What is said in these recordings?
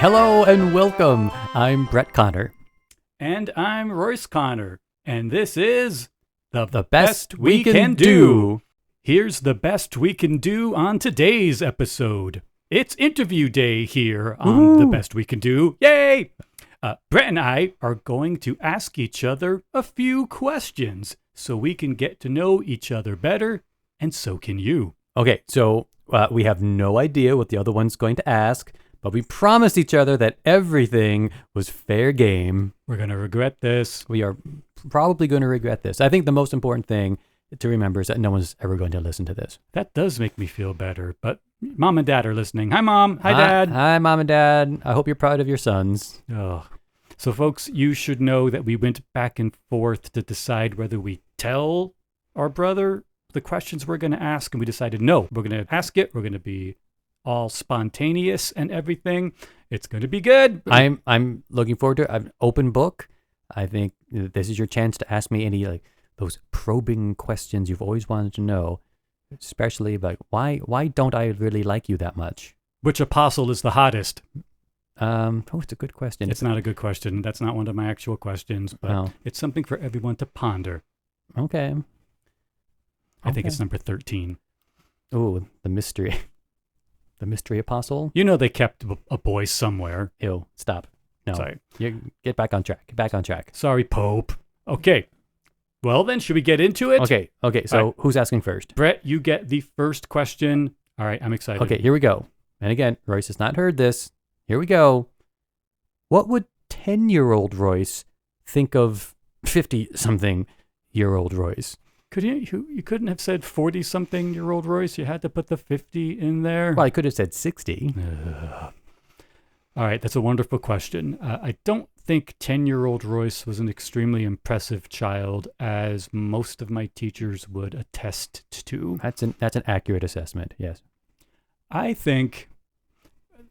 Hello and welcome. I'm Brett Connor. And I'm Royce Connor. And this is The Best We Can Do. Here's the best we can do on today's episode. It's interview day here on The Best We Can Do. Yay! Brett and I are going to ask each other a few questions so we can get to know each other better, and so can you. Okay, so we have no idea what the other one's going to ask, but we promised each other that everything was fair game. We're going to regret this. We are probably going to regret this. I think the most important thing to remember is that no one's ever going to listen to this. That does make me feel better, but Mom and Dad are listening. Hi, Mom. Hi, Dad. Hi, Mom and Dad. I hope you're proud of your sons. Oh. So, folks, you should know that we went back and forth to decide whether we tell our brother the questions we're going to ask, and we decided, no, we're going to ask it. We're going to be all spontaneous and everything. It's going to be good. I'm looking forward to it. I'm open book. I think this is your chance to ask me any those probing questions you've always wanted to know, especially like why don't I really like you that much? Which apostle is the hottest? It's a good question. It's not a good question. That's not one of my actual questions, but It's something for everyone to ponder. Okay. I think it's number 13. Oh, the mystery. The mystery apostle? You know they kept a boy somewhere. Ew, stop. No. Sorry. Get back on track. Get back on track. Sorry, Pope. Okay. Well, then, should we get into it? Okay. So right. Who's asking first? Brett, you get the first question. All right, I'm excited. Okay, here we go. And again, Royce has not heard this. Here we go. What would 10-year-old Royce think of 50-something-year-old Royce? You couldn't have said 40-something-year-old Royce? You had to put the 50 in there? Well, I could have said 60. All right, that's a wonderful question. I don't think 10-year-old Royce was an extremely impressive child, as most of my teachers would attest to. That's an accurate assessment, yes. I think,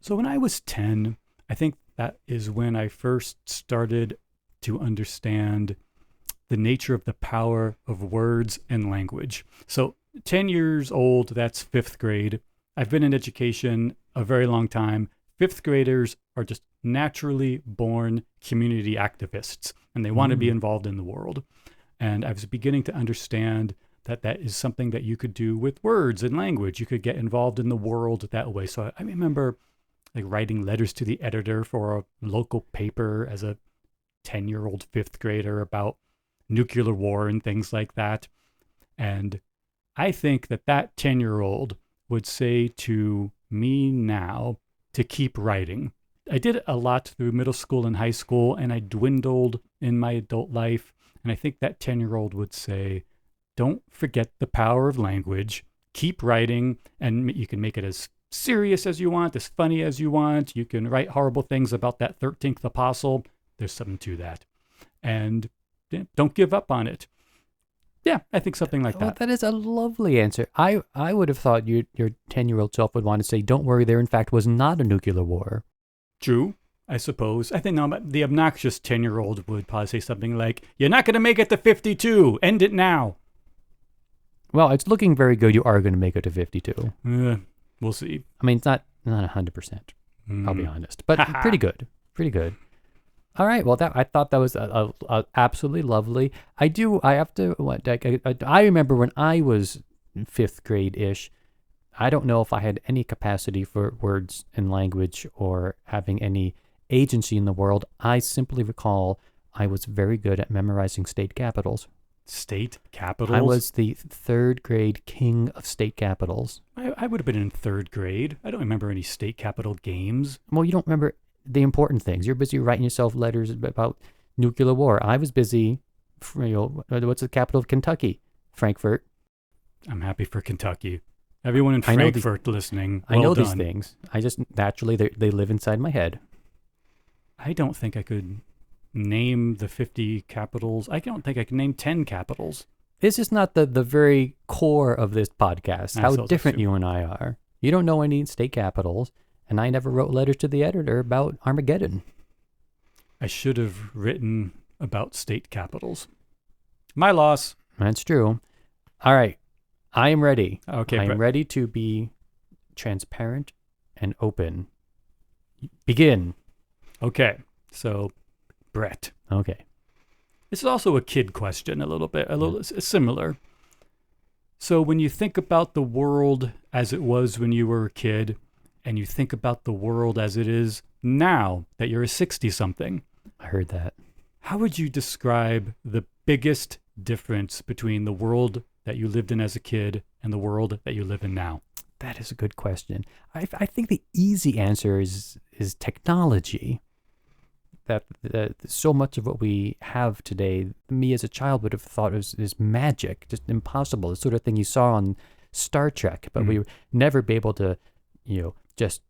so when I was 10, I think that is when I first started to understand the nature of the power of words and language. So 10 years old, that's 5th grade. I've been in education a very long time. 5th graders are just naturally born community activists, and they want to be involved in the world. And I was beginning to understand that that is something that you could do with words and language. You could get involved in the world that way. So I remember writing letters to the editor for a local paper as a 10-year-old 5th grader about nuclear war and things like that. And I think that 10-year-old would say to me now to keep writing. I did it a lot through middle school and high school, and I dwindled in my adult life. And I think that 10-year-old would say, don't forget the power of language. Keep writing, and you can make it as serious as you want, as funny as you want. You can write horrible things about that 13th apostle. There's something to that. And don't give up on it. Yeah, I think something like that. Well, that is a lovely answer. I would have thought your 10-year-old self would want to say, don't worry, there in fact was not a nuclear war. True, I suppose. I think the obnoxious 10-year-old would probably say something like, you're not going to make it to 52. End it now. Well, it's looking very good. You are going to make it to 52. We'll see. I mean, it's not 100%. I'll be honest. But pretty good. Pretty good. All right. Well, I thought that was a absolutely lovely. I remember when I was 5th grade-ish, I don't know if I had any capacity for words and language or having any agency in the world. I simply recall I was very good at memorizing state capitals. State capitals? I was the 3rd grade king of state capitals. I would have been in 3rd grade. I don't remember any state capital games. Well, you don't remember the important things. You're busy writing yourself letters about nuclear war. I was busy, what's the capital of Kentucky? Frankfurt. I'm happy for Kentucky. Everyone in Frankfurt listening, well I know done. These things. I just, naturally, they live inside my head. I don't think I could name the 50 capitals. I don't think I can name 10 capitals. This is not the very core of this podcast, how different you and I are. You don't know any state capitals. And I never wrote letters to the editor about Armageddon. I should have written about state capitals. My loss. That's true. All right. I am ready. Okay. I am ready to be transparent and open. Begin. Okay, so Brett. Okay. This is also a kid question, a little similar. So when you think about the world as it was when you were a kid, and you think about the world as it is now that you're a 60-something, I heard that. how would you describe the biggest difference between the world that you lived in as a kid and the world that you live in now? That is a good question. I think the easy answer is technology. That so much of what we have today, me as a child would have thought is magic, just impossible. The sort of thing you saw on Star Trek, but we would never be able to, just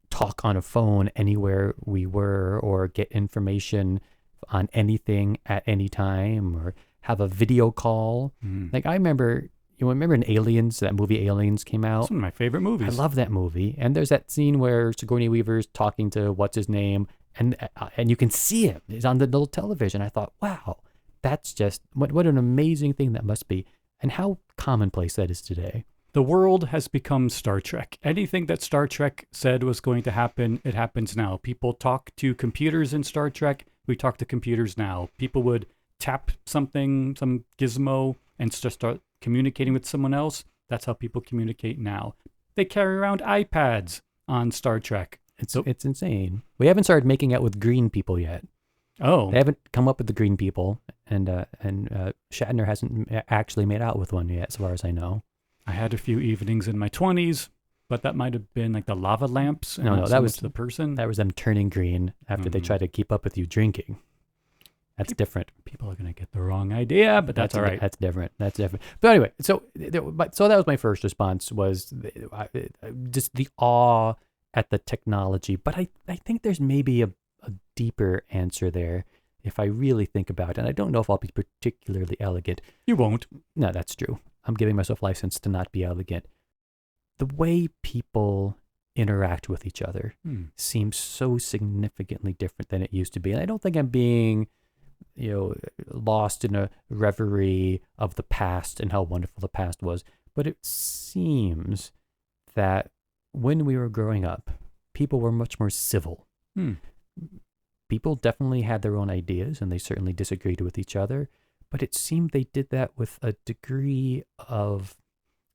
talk on a phone anywhere we were, or get information on anything at any time, or have a video call. Like I remember, remember in Aliens, that movie Aliens came out? It's one of my favorite movies. I love that movie. And there's that scene where Sigourney Weaver's talking to what's his name, and you can see him. He's on the little television. I thought, wow, that's just what an amazing thing that must be, and how commonplace that is today. The world has become Star Trek. Anything that Star Trek said was going to happen, it happens now. People talk to computers in Star Trek. We talk to computers now. People would tap something, some gizmo, and just start communicating with someone else. That's how people communicate now. They carry around iPads on Star Trek. It's insane. We haven't started making out with green people yet. Oh. They haven't come up with the green people, and Shatner hasn't actually made out with one yet, as far as I know. I had a few evenings in my 20s, but that might have been like the lava lamps. And No, that was the person. That was them turning green after they tried to keep up with you drinking. That's different. People are going to get the wrong idea, but that's all right. That's different. That's different. But anyway, so that was my first response, was just the awe at the technology. But I think there's maybe a deeper answer there if I really think about it. And I don't know if I'll be particularly elegant. You won't. No, that's true. I'm giving myself license to not be elegant. The way people interact with each other seems so significantly different than it used to be. And I don't think I'm being, lost in a reverie of the past and how wonderful the past was. But it seems that when we were growing up, people were much more civil. People definitely had their own ideas, and they certainly disagreed with each other. But it seemed they did that with a degree of,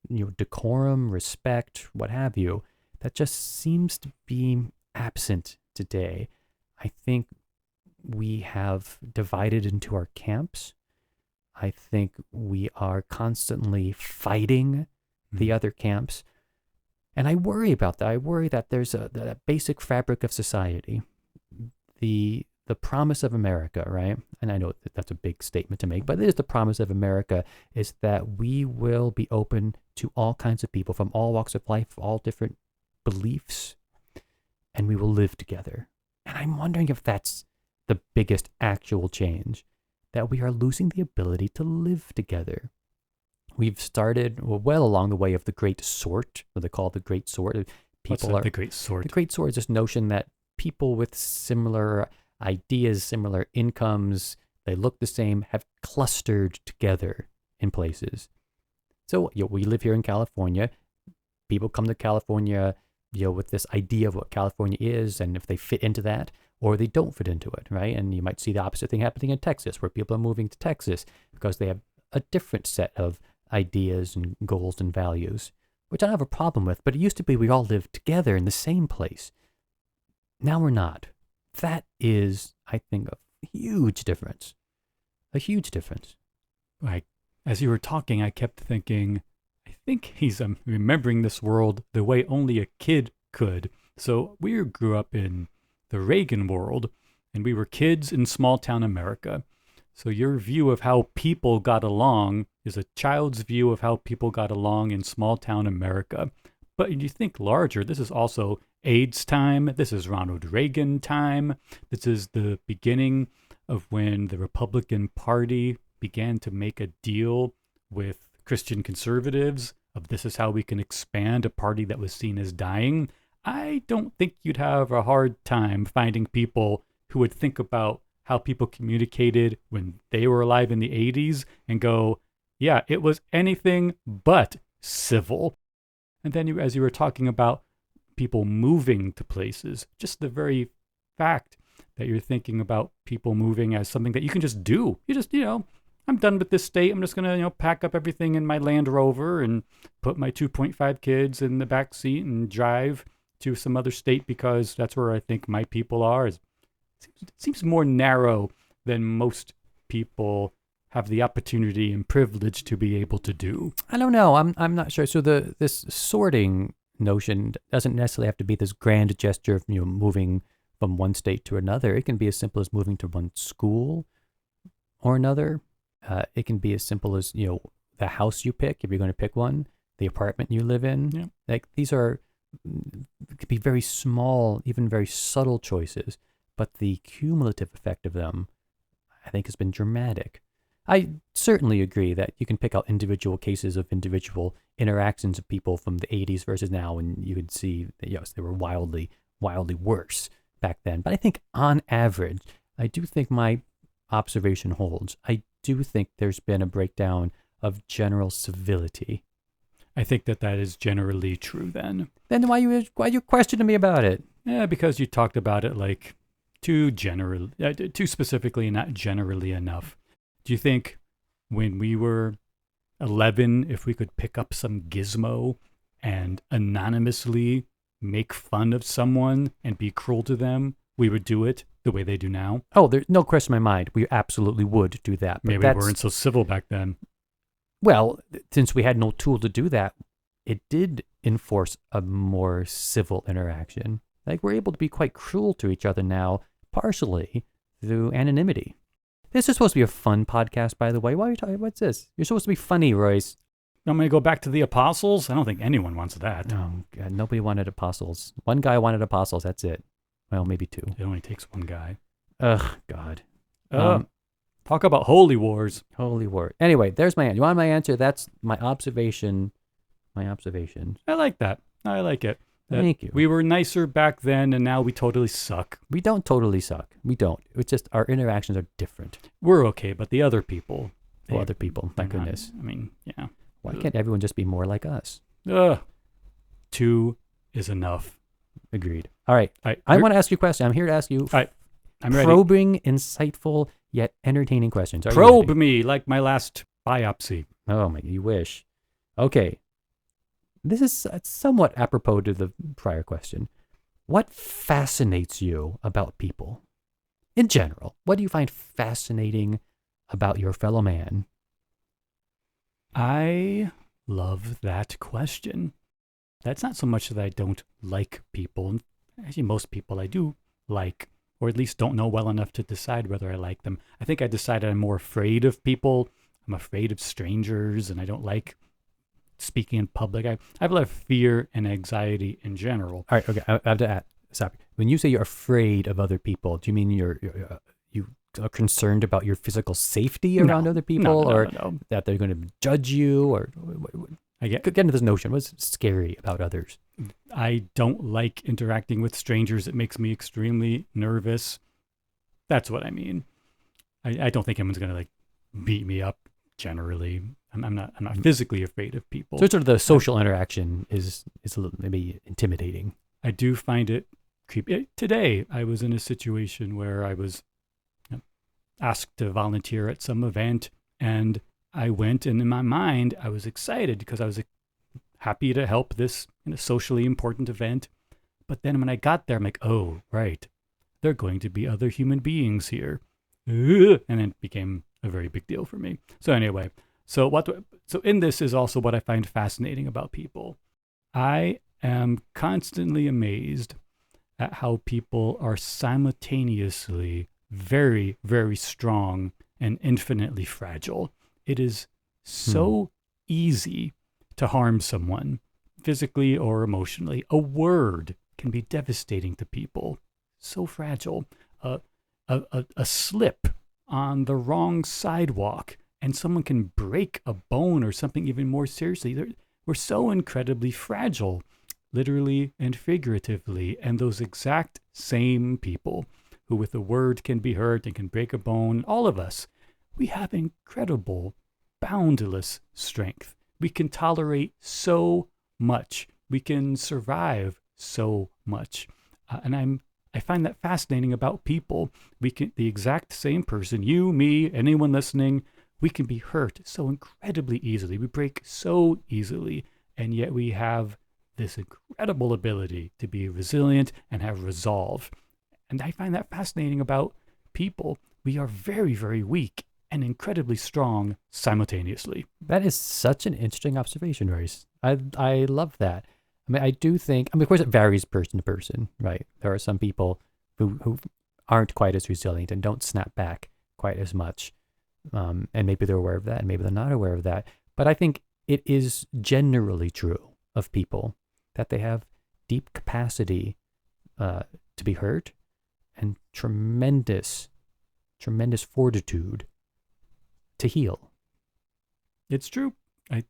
decorum, respect, what have you, that just seems to be absent today. I think we have divided into our camps. I think we are constantly fighting the other camps. And I worry about that. I worry that there's a basic fabric of society, the promise of America, right? And I know that that's a big statement to make, but it is the promise of America, is that we will be open to all kinds of people from all walks of life, all different beliefs, and we will live together. And I'm wondering if that's the biggest actual change, that we are losing the ability to live together. We've started well along the way of the Great Sort, what they call the Great Sort. What's that, the Great Sort? The Great Sort is this notion that people with similar ideas, similar incomes, they look the same, have clustered together in places. So we live here in California. People come to California, with this idea of what California is, and if they fit into that, or they don't fit into it, right? And you might see the opposite thing happening in Texas, where people are moving to Texas because they have a different set of ideas and goals and values, which I don't have a problem with. But it used to be we all lived together in the same place. Now we're not. That is, I think, a huge difference. A huge difference. Like, as you were talking, I kept thinking, I think he's remembering this world the way only a kid could. So we grew up in the Reagan world, and we were kids in small town America. So your view of how people got along is a child's view of how people got along in small town America. But you think larger, this is also AIDS time. This is Ronald Reagan time. This is the beginning of when the Republican Party began to make a deal with Christian conservatives of this is how we can expand a party that was seen as dying. I don't think you'd have a hard time finding people who would think about how people communicated when they were alive in the 80s and go, yeah, it was anything but civil. And then as you were talking about people moving to places, just the very fact that you're thinking about people moving as something that you can just do. You just, I'm done with this state. I'm just going to, pack up everything in my Land Rover and put my 2.5 kids in the back seat and drive to some other state because that's where I think my people are. It seems more narrow than most people have the opportunity and privilege to be able to do. I don't know. I'm not sure. So this sorting notion doesn't necessarily have to be this grand gesture of moving from one state to another. It can be as simple as moving to one school or another. It can be as simple as the house you pick, if you're going to pick one, the apartment you live in. Yeah. Like these could be very small, even very subtle choices, but the cumulative effect of them, I think, has been dramatic. I certainly agree that you can pick out individual cases of individual interactions of people from the 80s versus now, and you could see that, yes, they were wildly, wildly worse back then. But I think on average, I do think my observation holds. I do think there's been a breakdown of general civility. I think that is generally true then. Then why you questioning me about it? Yeah, because you talked about it like too specifically and not generally enough. Do you think when we were 11, if we could pick up some gizmo and anonymously make fun of someone and be cruel to them, we would do it the way they do now? Oh, there's no question in my mind. We absolutely would do that. But maybe we weren't so civil back then. Well, since we had no tool to do that, it did enforce a more civil interaction. Like, we're able to be quite cruel to each other now, partially through anonymity. This is supposed to be a fun podcast, by the way. Why are you talking? What's this? You're supposed to be funny, Royce. I'm going to go back to the apostles? I don't think anyone wants that. Oh, God, nobody wanted apostles. One guy wanted apostles, that's it. Well, maybe two. It only takes one guy. Ugh, God. Talk about holy wars. Holy war. Anyway, there's my answer. You want my answer? That's my observation. I like that. I like it. Thank you. We were nicer back then, and now we totally suck. We don't totally suck. We don't. It's just our interactions are different. We're okay, but the other people. Other people, thank goodness. Yeah. Why can't everyone just be more like us? Two is enough. Agreed. All right. I want to ask you a question. I'm here to ask you I'm ready. probing, insightful, yet entertaining questions. Probe me like my last biopsy. Oh, my, you wish. Okay. This is somewhat apropos to the prior question. What fascinates you about people? In general, what do you find fascinating about your fellow man? I love that question. That's not so much that I don't like people. Actually, most people I do like, or at least don't know well enough to decide whether I like them. I think I decided I'm more afraid of people. I'm afraid of strangers, and I don't like speaking in public. I have a lot of fear and anxiety in general. All right, okay, I have to stop. When you say you're afraid of other people, do you mean you are concerned about your physical safety around other people, or that they're going to judge you, or get into this notion? What's scary about others? I don't like interacting with strangers. It makes me extremely nervous. That's what I mean. I don't think anyone's going to beat me up generally. I'm not physically afraid of people. So sort of the social interaction is a little maybe intimidating. I do find it creepy. Today, I was in a situation where I was asked to volunteer at some event, and I went, and in my mind, I was excited because I was happy to help this socially important event. But then when I got there, I'm like, oh, right, there are going to be other human beings here. And it became a very big deal for me. So anyway, so in this is also what I find fascinating about people. I am constantly amazed at how people are simultaneously very, very strong and infinitely fragile. It is so easy to harm someone, physically or emotionally. A word can be devastating to people. So fragile. A slip on the wrong sidewalk, and someone can break a bone or something even more seriously. We're so incredibly fragile, literally and figuratively. And those exact same people who with a word can be hurt and can break a bone, all of us, we have incredible, boundless strength. We can tolerate so much. We can survive so much. And I find that fascinating about people. We can, the exact same person, you, me, anyone listening, we can be hurt so incredibly easily. We break so easily, and yet we have this incredible ability to be resilient and have resolve. And I find that fascinating about people. We are very, very weak and incredibly strong simultaneously. That is such an interesting observation, Royce. I love that. I mean, I do think, I mean, of course, it varies person to person, right? There are some people who aren't quite as resilient and don't snap back quite as much. And maybe they're aware of that, and maybe they're not aware of that. But I think it is generally true of people that they have deep capacity to be hurt and tremendous fortitude to heal. It's true. I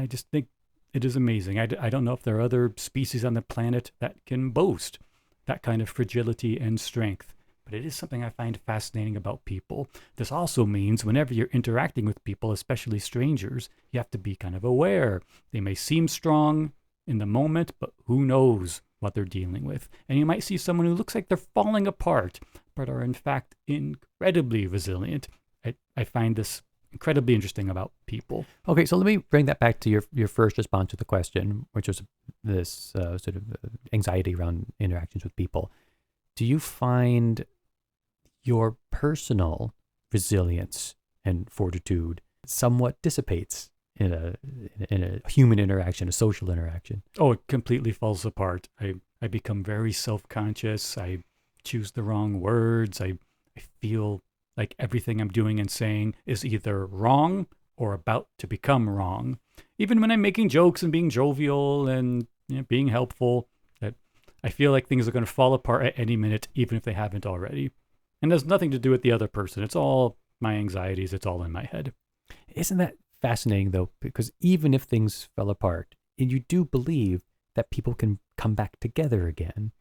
just think it is amazing. I don't know if there are other species on the planet that can boast that kind of fragility and strength, but it is something I find fascinating about people. This also means whenever you're interacting with people, especially strangers, you have to be kind of aware. They may seem strong in the moment, but who knows what they're dealing with. And you might see someone who looks like they're falling apart, but are in fact incredibly resilient. I find this incredibly interesting about people. Okay, so let me bring that back to your first response to the question, which was this sort of anxiety around interactions with people. Do you find your personal resilience and fortitude somewhat dissipates in a human interaction, a social interaction? Oh, it completely falls apart. I become very self-conscious. I choose the wrong words. I feel like everything I'm doing and saying is either wrong or about to become wrong. Even when I'm making jokes and being jovial and being helpful, that I feel like things are going to fall apart at any minute, even if they haven't already. And there's nothing to do with the other person. It's all my anxieties. It's all in my head. Isn't that fascinating, though? Because even if things fell apart, and you do believe that people can come back together again.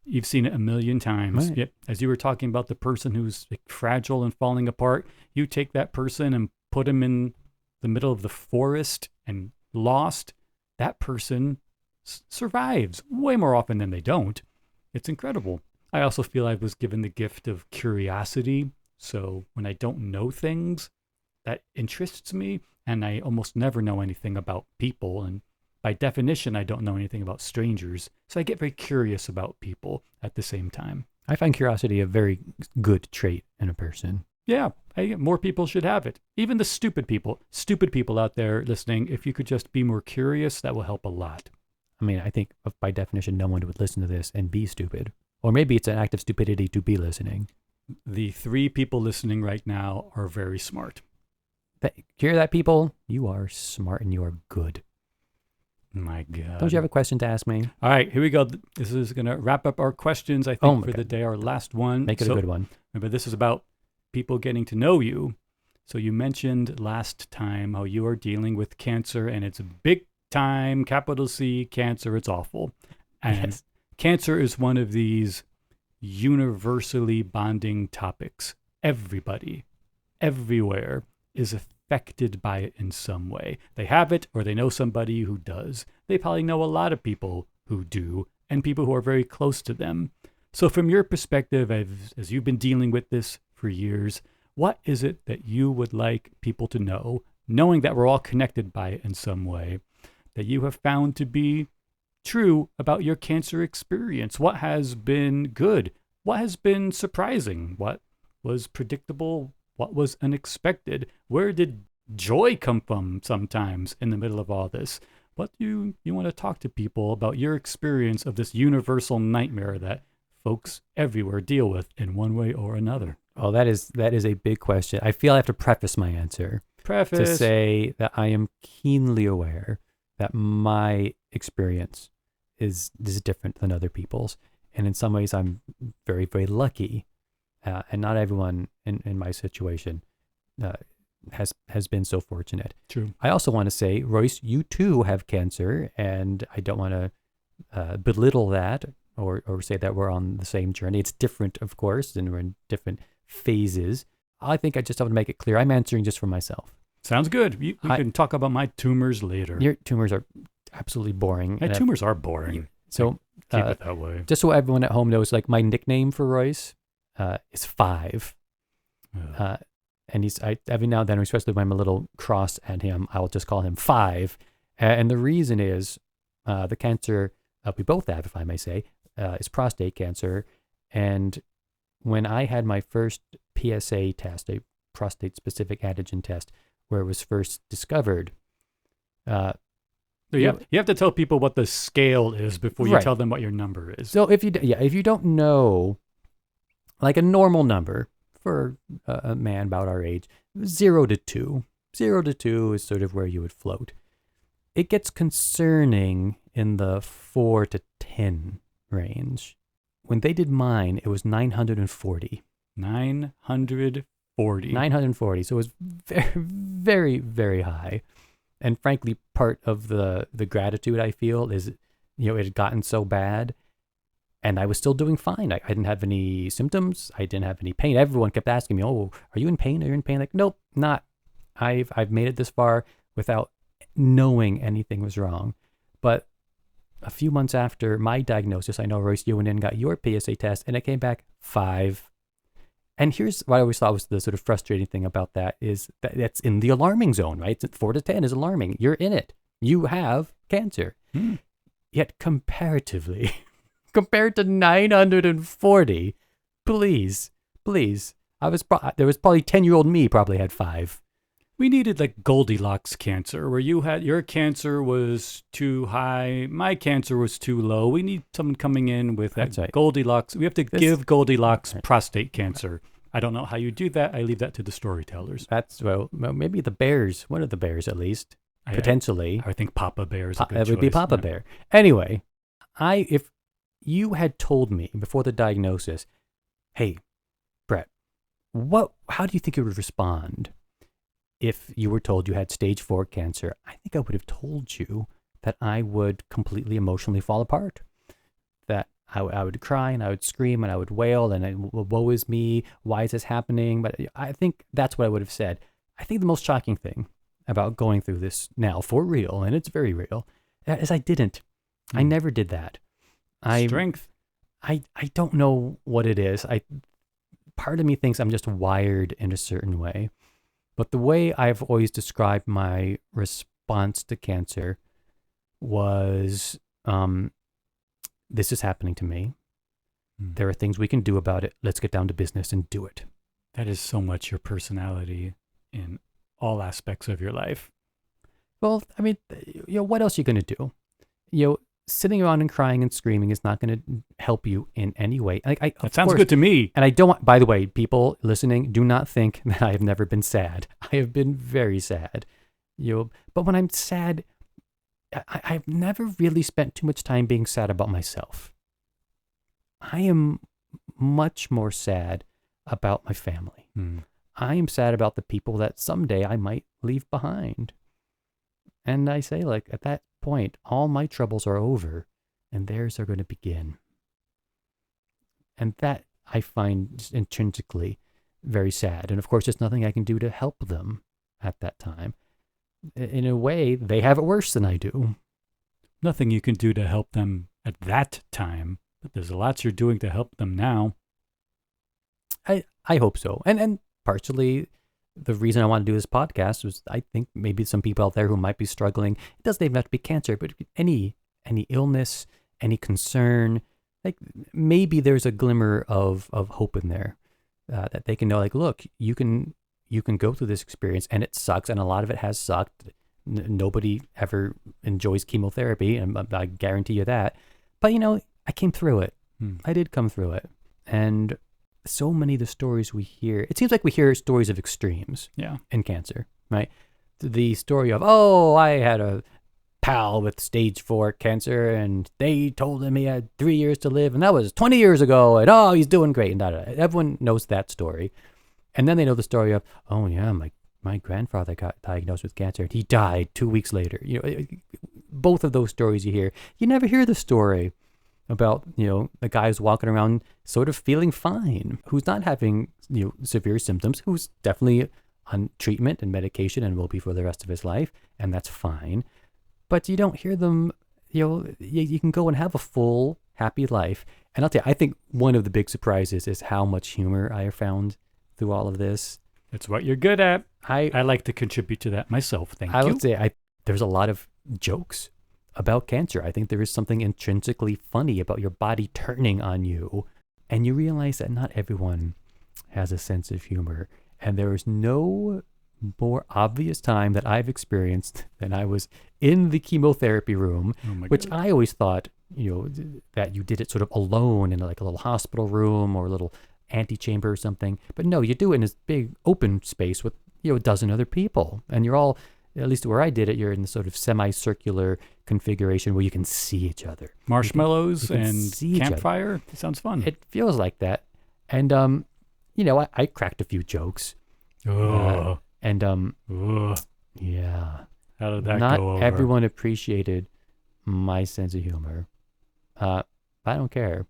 You've seen it a million times. Right. Yep. As you were talking about the person who's like fragile and falling apart, you take that person and put him in the middle of the forest and lost. That person survives way more often than they don't. It's incredible. I also feel I was given the gift of curiosity. So when I don't know things, that interests me. And I almost never know anything about people. And by definition, I don't know anything about strangers. So I get very curious about people at the same time. I find curiosity a very good trait in a person. Yeah, more people should have it. Even the stupid people out there listening, if you could just be more curious, that will help a lot. I mean, I think by definition, no one would listen to this and be stupid. Or maybe it's an act of stupidity to be listening. The 3 people listening right now are very smart. Hear that, people? You are smart and you are good. My God. Don't you have a question to ask me? All right, here we go. This is going to wrap up our questions, I think, for the day, our last one. Make it a good one. Remember, this is about people getting to know you. So you mentioned last time how you are dealing with cancer, and it's a big time, capital C, cancer. It's awful. And Yes. Cancer is one of these universally bonding topics. Everybody, everywhere is affected by it in some way. They have it or they know somebody who does. They probably know a lot of people who do and people who are very close to them. So from your perspective, as you've been dealing with this for years, what is it that you would like people to know, knowing that we're all connected by it in some way, that you have found to be true about your cancer experience? What has been good? What has been surprising? What was predictable? What was unexpected? Where did joy come from sometimes in the middle of all this? What do you want to talk to people about your experience of this universal nightmare that folks everywhere deal with in one way or another? Oh, that is a big question. I feel I have to preface my answer to say that I am keenly aware that my experience is different than other people's. And in some ways, I'm very, very lucky. And not everyone in my situation has been so fortunate. True. I also want to say, Royce, you too have cancer, and I don't want to belittle that or say that we're on the same journey. It's different, of course, and we're in different phases. I think I just want to make it clear I'm answering just for myself. Sounds good. We can talk about my tumors later. Your tumors are absolutely boring. My tumors are boring. So Keep it that way. Just so everyone at home knows, like my nickname for Royce is Five. And every now and then, especially when I'm a little cross at him, I'll just call him Five. And the reason is the cancer we both have, if I may say, is prostate cancer. And when I had my first PSA test, a prostate-specific antigen test, where it was first discovered. You have to tell people what the scale is before you tell them what your number is. So if you don't know, like a normal number for a man about our age, 0 to 2. 0 to 2 is sort of where you would float. It gets concerning in the 4 to 10 range. When they did mine, it was 940. 940. 940. So it was very, very, very high. And frankly, part of the gratitude I feel is, it had gotten so bad and I was still doing fine. I didn't have any symptoms. I didn't have any pain. Everyone kept asking me, "Oh, are you in pain? Are you in pain?" Like, nope, not. I've made it this far without knowing anything was wrong. But a few months after my diagnosis, I know, Royce, you went in and got your PSA test and it came back 5. And here's what I always thought was the sort of frustrating thing about that is that that's in the alarming zone, right? 4 to 10 is alarming. You're in it. You have cancer. Yet comparatively, compared to 940, please, there was probably 10-year-old me probably had 5. We needed like Goldilocks cancer, where your cancer was too high, my cancer was too low. We need someone coming in with that Goldilocks. We have to give Goldilocks prostate cancer. I don't know how you do that. I leave that to the storytellers. Well, maybe the bears, one of the bears at least, potentially. I think Papa Bear is a good choice. It would be Papa Bear. Anyway, if you had told me before the diagnosis, hey, Brett, how do you think you would respond if you were told you had stage 4 cancer? I think I would have told you that I would completely emotionally fall apart, that I would cry and I would scream and I would wail and woe is me, why is this happening? But I think that's what I would have said. I think the most shocking thing about going through this now for real, and it's very real, is I didn't. I never did that. Strength. I don't know what it is. Part of me thinks I'm just wired in a certain way. But the way I've always described my response to cancer was, this is happening to me. There are things we can do about it. Let's get down to business and do it. That is so much your personality in all aspects of your life. Well, I mean, what else are you going to do? Sitting around and crying and screaming is not going to help you in any way. That sounds good to me. And I don't, by the way, people listening, do not think that I have never been sad. I have been very sad. But when I'm sad, I've never really spent too much time being sad about myself. I am much more sad about my family. I am sad about the people that someday I might leave behind. And I say, like, at that point, all my troubles are over and theirs are going to begin. And that I find just intrinsically very sad. And of course, there's nothing I can do to help them at that time. In a way, they have it worse than I do. Nothing you can do to help them at that time, but there's lots you're doing to help them now. I hope so. And partially the reason I want to do this podcast was I think maybe some people out there who might be struggling, it doesn't even have to be cancer, but any illness, any concern, like maybe there's a glimmer of hope in there that they can know, like, look, you can go through this experience and it sucks. And a lot of it has sucked. Nobody ever enjoys chemotherapy, and I guarantee you that. But, I came through it. I did come through it. And so many of the stories we hear, it seems like we hear stories of extremes in cancer, right? The story of, I had a pal with stage 4 cancer and they told him he had 3 years to live and that was 20 years ago and he's doing great. And everyone knows that story. And then they know the story of, my grandfather got diagnosed with cancer and he died 2 weeks later. Both of those stories you hear. You never hear the story about, the guy who's walking around sort of feeling fine, who's not having, severe symptoms, who's definitely on treatment and medication and will be for the rest of his life. And that's fine. But you don't hear them, you can go and have a full happy life. And I'll tell you, I think one of the big surprises is how much humor I have found through all of this. It's what you're good at. I like to contribute to that myself. Thank you. I would say there's a lot of jokes about cancer. I think there is something intrinsically funny about your body turning on you. And you realize that not everyone has a sense of humor. And there is no more obvious time that I've experienced than I was in the chemotherapy room, which I always thought, that you did it sort of alone in like a little hospital room or a little antechamber or something. But no, you do it in this big open space with, a dozen other people. And you're all, at least where I did it, you're in the sort of semicircular configuration where you can see each other. Marshmallows and campfire. It sounds fun. It feels like that. And, I cracked a few jokes. Oh. Yeah. How did that Not go over? everyone appreciated my sense of humor. I don't care.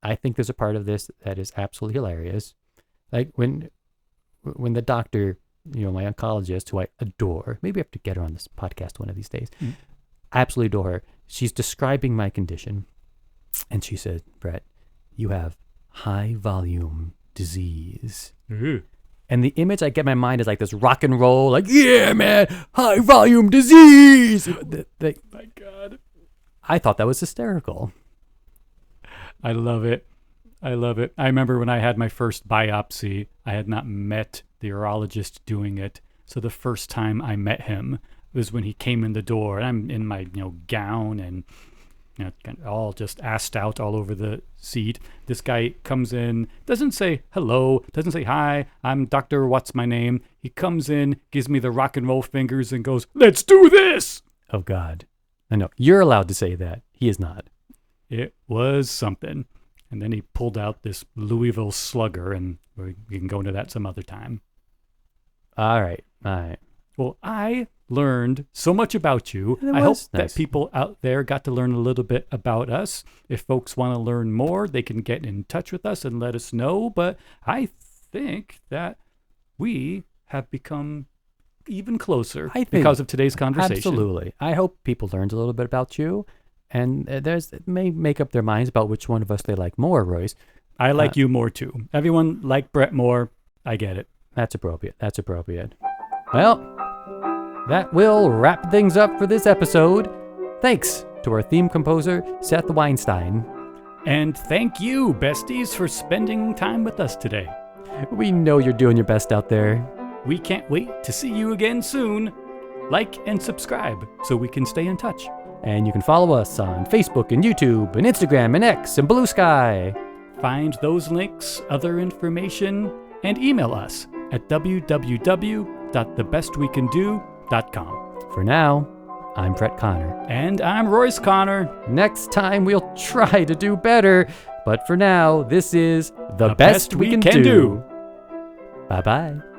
I think there's a part of this that is absolutely hilarious. Like when the doctor, my oncologist, who I adore, maybe I have to get her on this podcast one of these days. I absolutely adore her. She's describing my condition. And she said, Brett, you have high volume disease. Ooh. And the image I get in my mind is like this rock and roll, like, yeah, man, high volume disease. My God. I thought that was hysterical. I love it. I remember when I had my first biopsy, I had not met the urologist doing it. So the first time I met him was when he came in the door. And I'm in my, gown and all just assed out all over the seat. This guy comes in, doesn't say hello, doesn't say hi, I'm Dr. What's my name. He comes in, gives me the rock and roll fingers and goes, let's do this. Oh, God. I know. You're allowed to say that. He is not. It was something. And then he pulled out this Louisville Slugger, and we can go into that some other time. All right. Well, I learned so much about you. I hope that people out there got to learn a little bit about us. If folks want to learn more, they can get in touch with us and let us know. But I think that we have become even closer because of today's conversation. Absolutely. I hope people learned a little bit about you. And may make up their minds about which one of us they like more, Royce. I like you more, too. Everyone liked Brett more. I get it. That's appropriate. Well, that will wrap things up for this episode. Thanks to our theme composer, Seth Weinstein. And thank you, besties, for spending time with us today. We know you're doing your best out there. We can't wait to see you again soon. Like and subscribe so we can stay in touch. And you can follow us on Facebook and YouTube and Instagram and X and Blue Sky. Find those links, other information, and email us at www.thebestwecando.com. For now, I'm Brett Connor. And I'm Royce Connor. Next time we'll try to do better. But for now, this is The Best We Can Do. Bye-bye.